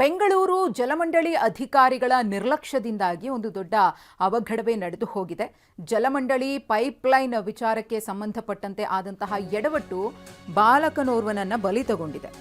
ಬೆಂಗಳೂರು ಜಲಮಂಡಳಿ ಅಧಿಕಾರಿಗಳ ನಿರ್ಲಕ್ಷ್ಯದಿಂದಾಗಿ ಒಂದು ದೊಡ್ಡ ಅವಘಡವೇ ನಡೆದು ಹೋಗಿದೆ. ಜಲಮಂಡಳಿ ಪೈಪ್ಲೈನ್ ವಿಚಾರಕ್ಕೆ ಸಂಬಂಧಪಟ್ಟಂತೆ ಆದಂತಹ ಎಡವಟ್ಟು ಬಾಲಕನೋರ್ವನನ್ನ ಬಲಿ ತಗೊಂಡಿದೆ.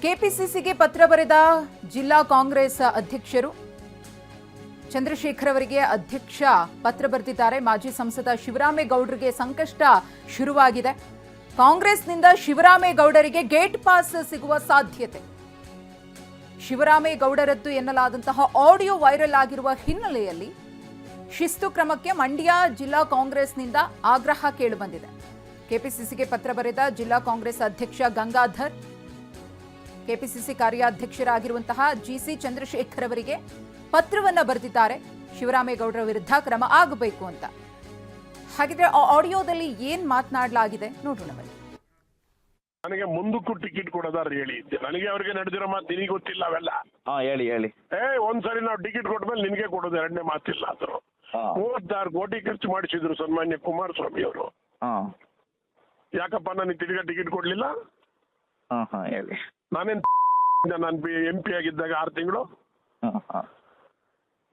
ಕೆಪಿಸಿಸಿಗೆ ಪತ್ರ ಬರೆದ ಜಿಲ್ಲಾ ಕಾಂಗ್ರೆಸ್ ಅಧ್ಯಕ್ಷರು ಚಂದ್ರಶೇಖರ್ ಅವರಿಗೆ ಅಧ್ಯಕ್ಷ ಪತ್ರ ಬರೆದಿದ್ದಾರೆ. ಮಾಜಿ ಸಂಸದ ಶಿವರಾಮೇಗೌಡರಿಗೆ ಸಂಕಷ್ಟ ಶುರುವಾಗಿದೆ. ಕಾಂಗ್ರೆಸ್ನಿಂದ ಶಿವರಾಮೇಗೌಡರಿಗೆ ಗೇಟ್ ಪಾಸ್ ಸಿಗುವ ಸಾಧ್ಯತೆ. ಶಿವರಾಮೇಗೌಡರದ್ದು ಎನ್ನಲಾದಂತಹ ಆಡಿಯೋ ವೈರಲ್ ಆಗಿರುವ ಹಿನ್ನೆಲೆಯಲ್ಲಿ ಶಿಸ್ತು ಕ್ರಮಕ್ಕೆ ಮಂಡ್ಯ ಜಿಲ್ಲಾ ಕಾಂಗ್ರೆಸ್ನಿಂದ ಆಗ್ರಹ ಕೇಳಿಬಂದಿದೆ. ಕೆಪಿಸಿಸಿಗೆ ಪತ್ರ ಬರೆದ ಜಿಲ್ಲಾ ಕಾಂಗ್ರೆಸ್ ಅಧ್ಯಕ್ಷ ಗಂಗಾಧರ್ ಕೆಪಿಸಿಸಿ ಕಾರ್ಯಾಧ್ಯಕ್ಷರಾಗಿರುವಂತಹ ಜಿಸಿ ಚಂದ್ರಶೇಖರ್ ಅವರಿಗೆ ಪತ್ರವನ್ನ ಬರೆದಿದ್ದಾರೆ. ಶಿವರಾಮೇಗೌಡರ ವಿರುದ್ಧ ಕ್ರಮ ಆಗಬೇಕು ಅಂತ. ಹಾಗಿದ್ರೆ ಆ ಆಡಿಯೋದಲ್ಲಿ ಏನ್ ಮಾತನಾಡಲಾಗಿದೆ ನೋಡೋಣ ಬನ್ನಿ. ನನಗೆ ಮುಂದಕ್ಕೂ ಟಿಕೆಟ್ ಕೊಡೋದಾರ ಹೇಳಿ. ನನಗೆ ಅವ್ರಿಗೆ ನಡೆದಿರೋ ಮಾತು ನಿನಗೆ ಗೊತ್ತಿಲ್ಲ ಅವೆಲ್ಲ. ಹೇಳಿ ಒಂದ್ಸರಿ ನಾವು ಟಿಕೆಟ್ ಕೊಟ್ಮೇಲೆ ನಿನಗೆ ಕೊಡೋದು ಎರಡನೇ ಮಾತಿಲ್ಲ. ಆದ್ರು 36 ಕೋಟಿ ಖರ್ಚು ಮಾಡಿಸಿದ್ರು ಸನ್ಮಾನ್ಯ ಕುಮಾರಸ್ವಾಮಿ ಅವರು. ಯಾಕಪ್ಪ ನನಗೆ ತಿರ್ಗಾ ಟಿಕೆಟ್ ಕೊಡ್ಲಿಲ್ಲ? ಹೇಳಿ. ನಾನೇನ್ ನಾನು MP ಆಗಿದ್ದಾಗ 6 ತಿಂಗಳು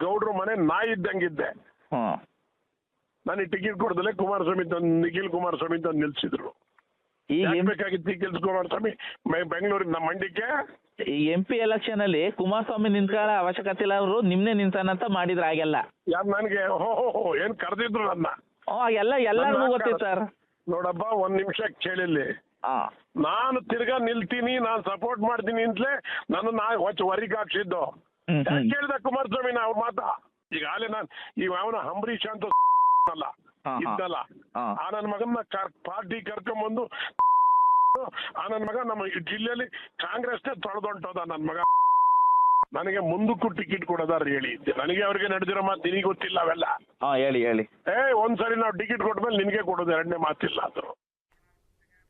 ಗೌಡ್ರು ಮನೆ ನಾಯಿ ಇದ್ದಂಗಿದ್ದೆ. ನನಗೆ ಟಿಕೆಟ್ ಕೊಡ್ದಲೆ ಕುಮಾರಸ್ವಾಮಿ ನಿಖಿಲ್ ಕುಮಾರಸ್ವಾಮಿ ಅಂತ ನಿಲ್ಸಿದ್ರು. ಬೇಕಾಗಿತ್ತು ನಿಖಿಲ್ ಕುಮಾರಸ್ವಾಮಿ ಬೆಂಗಳೂರಿನ ನಮ್ಮ ಮಂಡ್ಯಕ್ಕೆ. ಈ MP ಎಲೆಕ್ಷನ್ ಅಲ್ಲಿ ಕುಮಾರಸ್ವಾಮಿ ನಿಂತ್ಕೊಳ್ಳೋ ಅವಶ್ಯಕತೆ ಇಲ್ಲ, ಅವರು ನಿಮ್ನೆ ನಿಂತಾನಂತ ಮಾಡಿದ್ರ ಹಾಗೆಲ್ಲ. ಯಾರು ನನಗೆ ಏನ್ ಕರೆದಿದ್ರು ನನ್ನ? ಎಲ್ಲರಿಗೂ ಗೊತ್ತಿತ್ತು ಸರ್. ನೋಡಪ್ಪ, ಒಂದ್ ನಿಮಿಷ ಕೇಳಿಲ್ಲಿ. ನಾನು ತಿರ್ಗಾ ನಿಲ್ತೀನಿ, ನಾನು ಸಪೋರ್ಟ್ ಮಾಡ್ತೀನಿ ಅಂತಲೇ ನನ್ನ ಹೊರಗೆ ಹಾಕ್ಸಿದ್ದು. ಕೇಳಿದ ಕುಮಾರಸ್ವಾಮಿ ಅವ್ರ ಮಾತಾ. ಈಗ ಆಲೆ ನಾನು ಅವನ ಅಂಬರೀಷ್ ಅಂತ ಅಲ್ಲ ಇದ್ದಲ್ಲ, ಆ ನನ್ನ ಮಗನ ಪಾರ್ಟಿ ಕರ್ಕೊಂಬಂದು ಆ ನನ್ನ ಮಗ ನಮ್ಮ ಜಿಲ್ಲೆಯಲ್ಲಿ ಕಾಂಗ್ರೆಸ್ನೇ ತೊಳೆದೊಂಟೋದ ನನ್ನ ಮಗ. ನನಗೆ ಮುಂದಕ್ಕೂ ಟಿಕೆಟ್ ಕೊಡೋದಾರ ಹೇಳಿ. ನನಗೆ ಅವ್ರಿಗೆ ನಡೆದಿರೋ ಮಾತು ನಿನಗೆ ಗೊತ್ತಿಲ್ಲ ಅವೆಲ್ಲ. ಹೇಳಿ. ಒಂದ್ಸರಿ ನಾವು ಟಿಕೆಟ್ ಕೊಟ್ಮೇಲೆ ನಿನಗೆ ಕೊಡೋದು ಎರಡನೇ ಮಾತಿಲ್ಲ. ಆದ್ರು